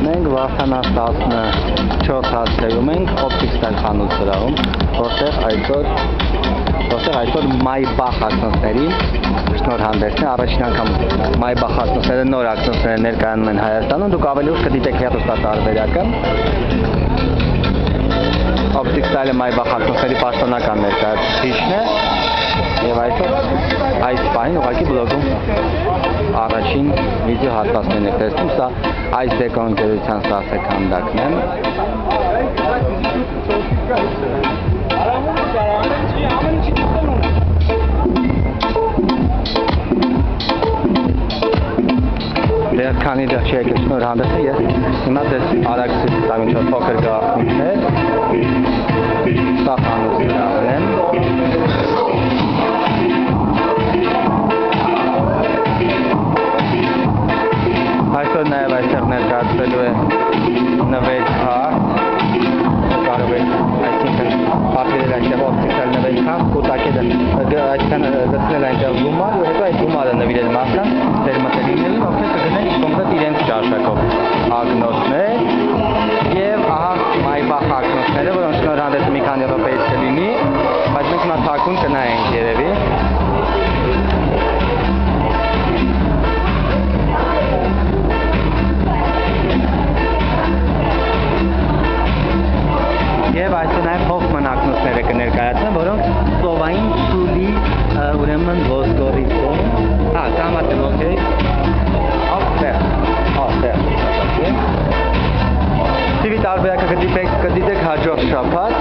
ենք Վարդանանց 14 հասցեում ենք Optic-Style խանութ սրահում, որտեղ այսօր Maybach ակնոցների շնորհանդեսն է, առաջին անգամ Maybach ակնոցները նոր ակնոցները ներկայանում են Հայաստանում, դուք ավելի ուշ կդիտեք հեռուստատարբերակը։ Optic-Style-ը Maybach ակնոցների պաշտոնական ներկայացուցիչն է եւ այսօր այս պահին ուղղակի բլոգում առաջին վիդեո հատվածներն եք տեսնում, սա այս դեկո ընկերության սասե քանդակն է։ Դեռ քանի դեռ չի եկել շնորհանդեսը, ես հիմա դες արագ ցույց տամ ինչ-որ փոքր գաղտնիքներ։ Սա խանութներն են։ Այսօր նաև այստեղ ներկայացվելու է նվեր քարտ, կարող եք այսինքն պատկերել այստեղ օպտիկալ նվեր քարտ, կուտակել այսքան գցնել այնտեղ գումար ու հետո այդ գումարը նվիրել մարդկանց ձեր մտերիմներին, ովքեր կգնեն կոնկրետ իրենց ճաշակով ակնոցներ եւ ահա Maybach ակնոցները, որոնց շնորհանդեսը մի քանի րոպեից կլինի, բայց մենք հիմա թաքուն կնայենք երևի։ Եվ այսօր նաև Hoffman ակնոցները կներկայացնեմ, որոնք ծովային սուլի ուրեմն ոսկորից են։ Հա, կամատեմ, օքեյ։ Ապտեղ։ TV տարբերակը կդիտեք հաջորդ շաբաթ։